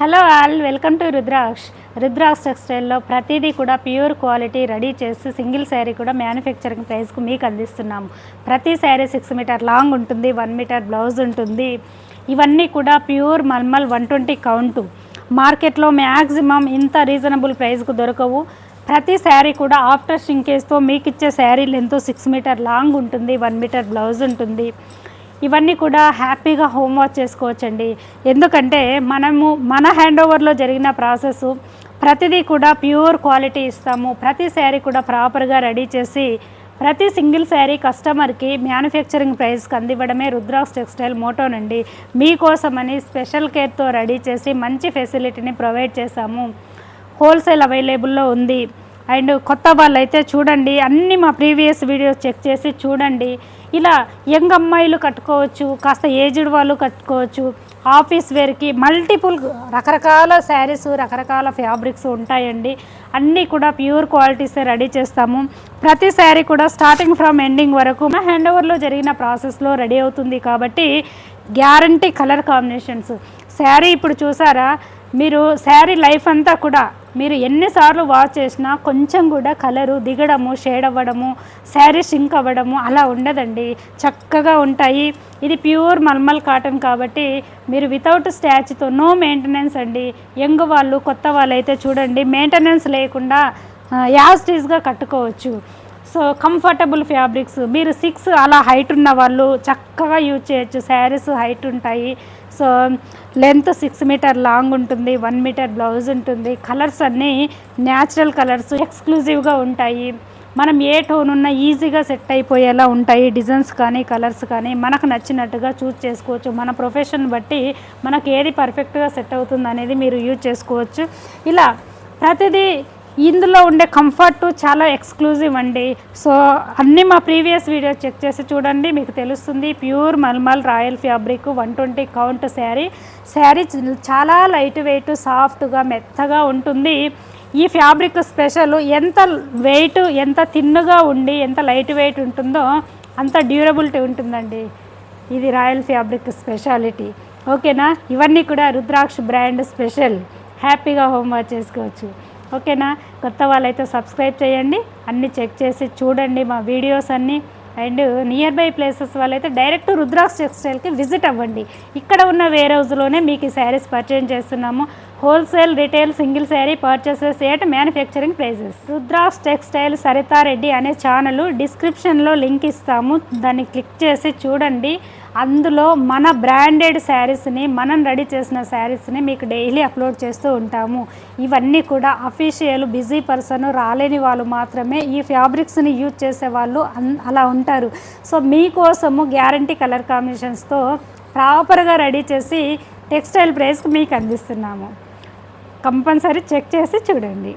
Hello all, welcome to రుద్రాక్ష టెక్స్టైల్లో ప్రతిదీ కూడా pure quality ready చేసి సింగిల్ శారీ కూడా మ్యానుఫ్యాక్చరింగ్ ప్రైస్కు మీకు అందిస్తున్నాము. ప్రతి శారీ 6 మీటర్ లాంగ్ ఉంటుంది, 1 మీటర్ బ్లౌజ్ ఉంటుంది. ఇవన్నీ కూడా ప్యూర్ మల్మల్ 120 కౌంటు. మార్కెట్లో మ్యాక్సిమం ఇంత రీజనబుల్ ప్రైస్కు దొరకవు. ప్రతి శారీ కూడా ఆఫ్టర్ షింకేజ్తో మీకు ఇచ్చే శారీ లెంత్ 6 మీటర్ లాంగ్ ఉంటుంది, 1 మీటర్ బ్లౌజ్ ఉంటుంది. ఇవన్నీ కూడా హ్యాపీగా హోమ్ వాష్ చేసుకోవచ్చండి. ఎందుకంటే మన హ్యాండ్ ఓవర్లో జరిగిన ప్రాసెస్ ప్రతిదీ కూడా ప్యూర్ క్వాలిటీ ఇస్తాము. ప్రతి శారీ కూడా ప్రాపర్గా రెడీ చేసి ప్రతి సింగిల్ శారీ కస్టమర్కి మ్యానుఫ్యాక్చరింగ్ ప్రైస్కి అందివ్వడమే రుద్రాక్ష టెక్స్టైల్ మోటోనండి. మీకోసమని స్పెషల్ కేర్తో రెడీ చేసి మంచి ఫెసిలిటీని ప్రొవైడ్ చేశాము. హోల్సేల్ అవైలబుల్లో ఉంది. అండ్ కొత్త వాళ్ళు అయితే చూడండి, అన్నీ మా ప్రీవియస్ వీడియోస్ చెక్ చేసి చూడండి. ఇలా యంగ్ అమ్మాయిలు కట్టుకోవచ్చు, కాస్త ఏజ్డ్ వాళ్ళు కట్టుకోవచ్చు. ఆఫీస్ వేర్కి మల్టిపుల్ రకరకాల శారీస్, రకరకాల ఫ్యాబ్రిక్స్ ఉంటాయండి. అన్నీ కూడా ప్యూర్ క్వాలిటీసే రెడీ చేస్తాము. ప్రతి శారీ కూడా స్టార్టింగ్ ఫ్రమ్ ఎండింగ్ వరకు మా హ్యాండ్ ఓవర్లో జరిగిన ప్రాసెస్లో రెడీ అవుతుంది. కాబట్టి గ్యారంటీ కలర్ కాంబినేషన్స్. శారీ ఇప్పుడు చూసారా, మీరు శారీ లైఫ్ అంతా కూడా మీరు ఎన్నిసార్లు వాష్ చేసినా కొంచెం కూడా కలరు దిగడము, షేడ్ అవ్వడము, శారీ షింక్ అవ్వడము అలా ఉండదండి. చక్కగా ఉంటాయి. ఇది ప్యూర్ మల్మల్ కాటన్ కాబట్టి మీరు వితౌట్ స్టాచ్తో నో మెయింటెనెన్స్ అండి. యంగ్ వాళ్ళు, కొత్త వాళ్ళు అయితే చూడండి, మెయింటెనెన్స్ లేకుండా యాస్టీస్గా కట్టుకోవచ్చు. So comfortable fabrics. మీరు 6 అలా హైట్ ఉన్న వాళ్ళు చక్కగా యూజ్ చేయొచ్చు. శారీస్ హైట్ ఉంటాయి. సో లెంత్ 6 మీటర్ లాంగ్ ఉంటుంది, 1 మీటర్ బ్లౌజ్ ఉంటుంది. కలర్స్ అన్నీ న్యాచురల్ కలర్స్, ఎక్స్క్లూజివ్గా ఉంటాయి. మనం ఏ టోన్ ఉన్నా ఈజీగా సెట్ అయిపోయేలా ఉంటాయి. డిజైన్స్ కానీ కలర్స్ కానీ మనకు నచ్చినట్టుగా చూస్ చేసుకోవచ్చు. మన ప్రొఫెషన్ బట్టి మనకు ఏది పర్ఫెక్ట్గా సెట్ అవుతుంది అనేది మీరు యూజ్ చేసుకోవచ్చు. ఇలా ప్రతిదీ ఇందులో ఉండే కంఫర్ట్ చాలా ఎక్స్క్లూజివ్ అండి. సో అన్నీ మా ప్రీవియస్ వీడియో చెక్ చేసి చూడండి, మీకు తెలుస్తుంది. ప్యూర్ మల్మల్ రాయల్ ఫ్యాబ్రిక్ 120 కౌంట్ శారీ చాలా లైట్ వెయిట్, సాఫ్ట్గా, మెత్తగా ఉంటుంది. ఈ ఫ్యాబ్రిక్ స్పెషల్. ఎంత వెయిట్, ఎంత థిన్గా ఉండి ఎంత లైట్ వెయిట్ ఉంటుందో అంత డ్యూరబిలిటీ ఉంటుందండి. ఇది రాయల్ ఫ్యాబ్రిక్ స్పెషాలిటీ. ఓకేనా? ఇవన్నీ కూడా రుద్రాక్ష బ్రాండ్ స్పెషల్. హ్యాపీగా హోమ్ వాష్ చేసుకోవచ్చు. ఓకేనా? కొత్త వాళ్ళైతే సబ్స్క్రైబ్ చేయండి, అన్నీ చెక్ చేసి చూడండి మా వీడియోస్ అన్నీ. అండ్ నియర్ బై ప్లేసెస్ వాళ్ళైతే డైరెక్ట్ రుద్రాక్ష టెక్స్టైల్కి విజిట్ అవ్వండి. ఇక్కడ ఉన్న వేర్ హౌస్లోనే మీకు ఈ శారీస్ పర్చేజ్ చేస్తున్నాము. Wholesale, retail, single sari purchases at manufacturing prices. Rudraksha textile Saritha Reddy అనే ఛానల్ డిస్క్రిప్షన్లో లింక్ ఇస్తాము, దాన్ని క్లిక్ చేసి చూడండి. అందులో మన బ్రాండెడ్ శారీస్ని, మనం రెడీ చేసిన శారీస్ని మీకు డైలీ అప్లోడ్ చేస్తూ ఉంటాము. ఇవన్నీ కూడా అఫీషియల్, బిజీ పర్సన్, రాలేని వాళ్ళు మాత్రమే ఈ ఫ్యాబ్రిక్స్ని యూజ్ చేసే వాళ్ళు అలా ఉంటారు. సో మీకోసము గ్యారంటీ కలర్ కాంబినేషన్స్తో ప్రాపర్గా రెడీ చేసి టెక్స్టైల్ ప్రైస్కి మీకు అందిస్తున్నాము. కంపల్సరీ చెక్ చేసి చూడండి.